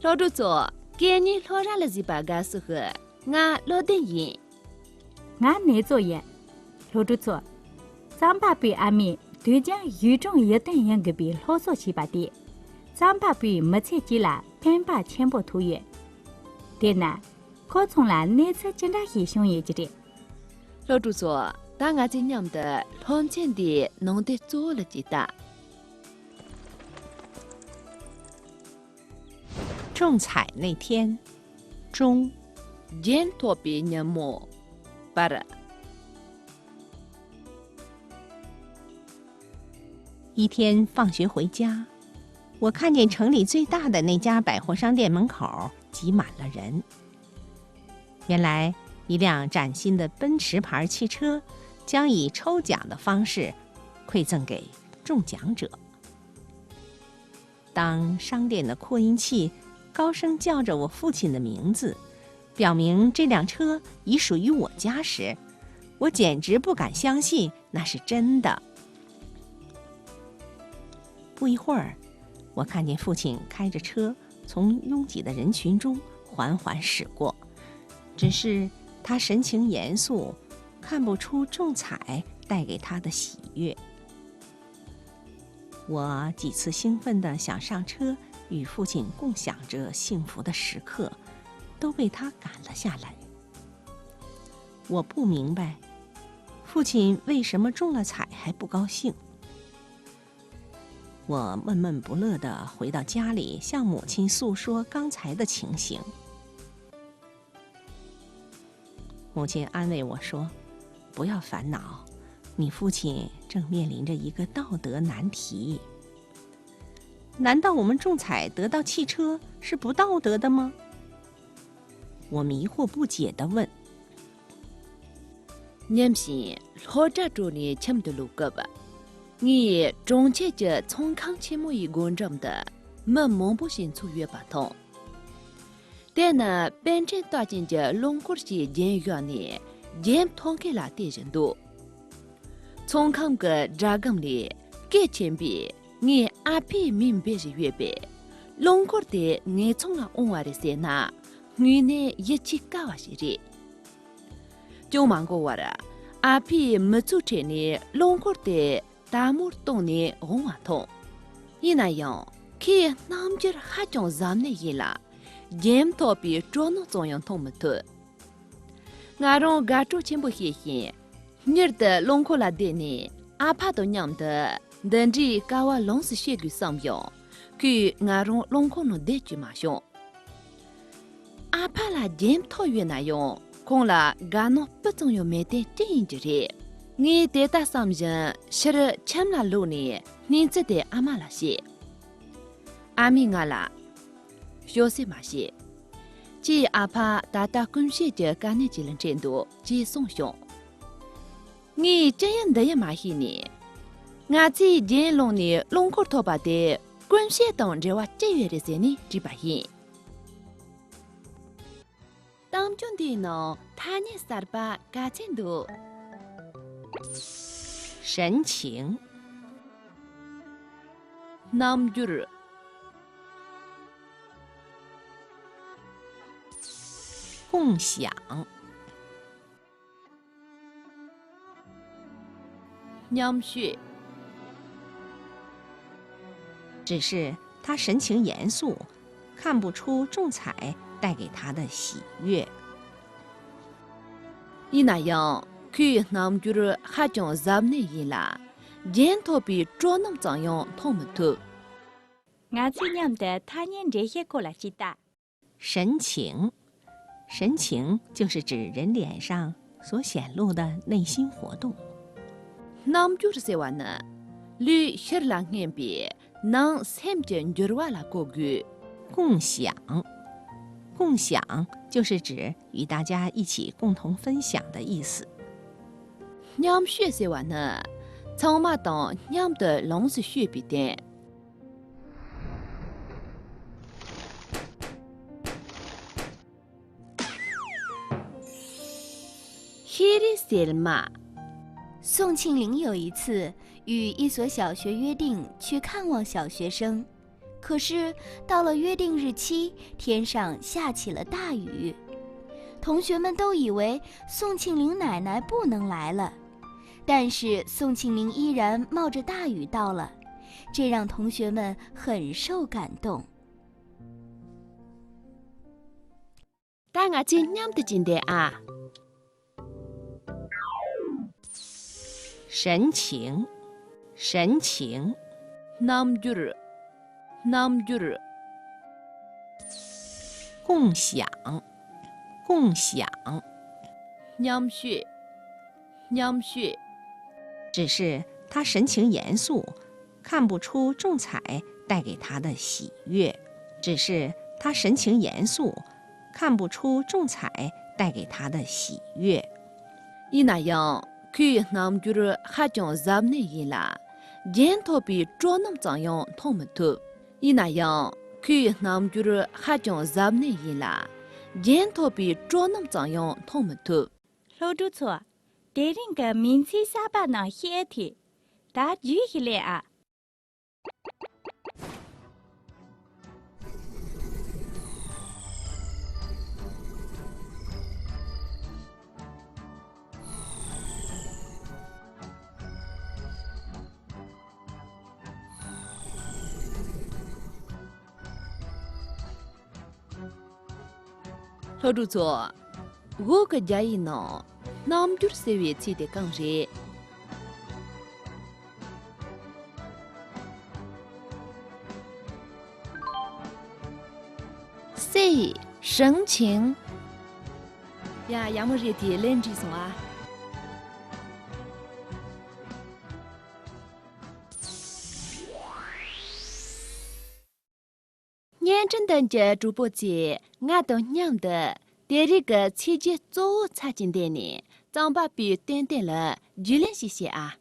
老主座，给你老上了几把个时候，俺老等人。俺没做嘢，老主座，咱爸比阿米对讲有种一等人个比老少七八的，咱爸比没才几啦，偏把全部土约。对呢，可从来那次见到黑熊也记得。老主座，当俺这娘的老前的弄得做了几大。中彩那天，中，人托比年末，巴拉。一天放学回家，我看见城里最大的那家百货商店门口挤满了人。原来，一辆崭新的奔驰牌汽车将以抽奖的方式馈赠给中奖者。当商店的扩音器高声叫着我父亲的名字，表明这辆车已属于我家时，我简直不敢相信那是真的。不一会儿，我看见父亲开着车从拥挤的人群中缓缓驶过，只是他神情严肃，看不出中彩带给他的喜悦。我几次兴奋地想上车与父亲共享着幸福的时刻，都被他赶了下来。我不明白，父亲为什么中了彩还不高兴。我闷闷不乐地回到家里，向母亲诉说刚才的情形。母亲安慰我说：“不要烦恼，你父亲正面临着一个道德难题。难道我们中彩得到汽车是不道德的吗？”我迷惑不解地问：“年心老家住你前的路个吧？你中间这从康前某一公正的，没蒙不行出约把通。但呢，本身大进这龙骨些人员呢，人通给了的人多。从康个扎根里，给前边你阿皮明白是越白，龙骨的你从来往外的些那，你呢一起搞啊些的。就忙过我了，阿皮没做成呢，龙骨的。大木东呢红瓦通，伊那样，去南边还种咱们伊拉，人头比装弄中样通不透。俺让家住全部黑黑，你的龙口拉的呢，阿怕都娘的，等着搞我龙是血个上样，去俺让龙口弄得去马上。阿怕啦人头越那样，空啦俺弄不中有没得真着的。你得打上人是前来路呢，你只得阿妈那些，阿米阿拉，小些嘛些，即阿怕大大贡献着干的技能程度，即送上。你这样的也嘛些呢？俺这人龙呢，龙口头把的贡献当着我这月的些呢，只把些。当中的呢，他呢三把干程度。神情，남주르共享，냠쉐只是他神情严肃，看不出中彩带给他的喜悦。이나양 그 남주를 하정 잡네 일라 젠토비 쪼놈 장용 통무투 俺这娘的他年这些过来知道。神情，神情就是指人脸上所显露的内心活动。 남주르 세와나 리 셔랑햄비 낭 샘전 줄와라 고규 共享，共享就是指与大家一起共同分享的意思。 냠쉐 세와나 청마당 냠的龙是血比的 히리 셀마 宋庆龄有一次与一所小学约定去看望小学生，可是到了约定日期，天上下起了大雨，同学们都以为宋庆龄奶奶不能来了，但是宋庆龄依然冒着大雨到了，这让同学们很受感动。大家今年的今天啊，神情，神情， 남주르 남주르 共享，共享， 냠쉐 냠쉐 只是他神情严肃，看不出仲彩带给他的喜悦。只是他神情严肃，看不出仲彩带给他的喜悦。 이나양 그 남주르 하정 잡네 일라 젠토비 쪼놈 장용 통무투 이나양 그 남주르 하정 잡네 일라 젠토비 쪼놈 장용 통무투 老朱错，这人个名气沙巴那些的，他举起来啊。老主座，我个家一闹，남주르 세웨 치데 강제 C 神情呀，要么热的冷这种啊。年真等着主播节，俺都娘的，第二个期间早才进店呢，张把笔点点了，就练习些啊。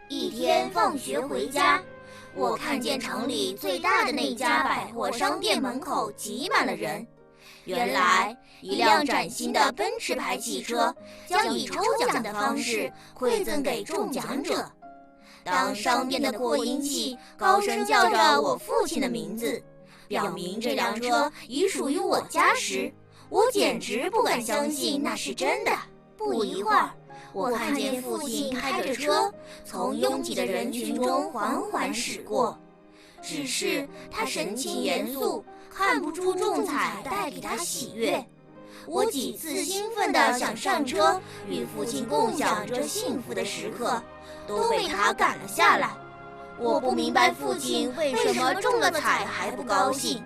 一天放学回家，我看见城里最大的那家百货商店门口挤满了人。原来，一辆崭新的奔驰牌汽车将以抽奖的方式馈赠给中奖者。当商店的扩音器高声叫着我父亲的名字，表明这辆车已属于我家时，我简直不敢相信那是真的。不一会儿，我看见父亲开着车从拥挤的人群中缓缓驶过，只是他神情严肃，看不出仲彩带给他喜悦。我几次兴奋地想上车与父亲共享这幸福的时刻，都被他赶了下来。我不明白父亲为什么中了彩还不高兴，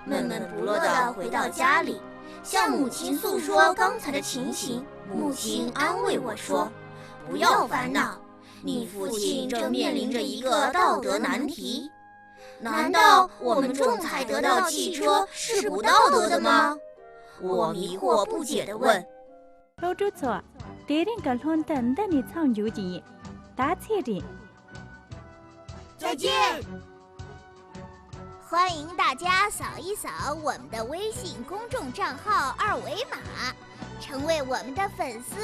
闷闷不乐地回到家里，向母亲诉说刚才的情形。母亲安慰我说：“不要烦恼，你父亲正面临着一个道德难题。难道我们中彩得到汽车是不道德的吗？”我迷惑不解地问。老朱错，这人个乱等的你长久经验，大车人。再见。欢迎大家扫一扫我们的微信公众账号二维码，成为我们的粉丝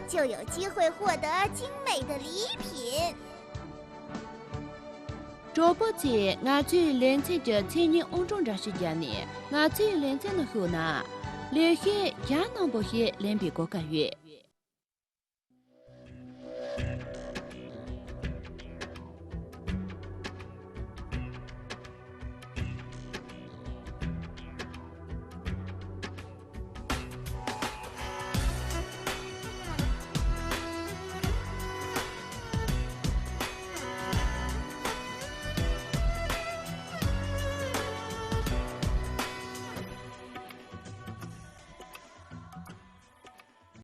就有机会获得精美的礼品。主播节，俺最连载着千年欧中这时间呢，俺最连载的后呢，连续也能不些连比国个月。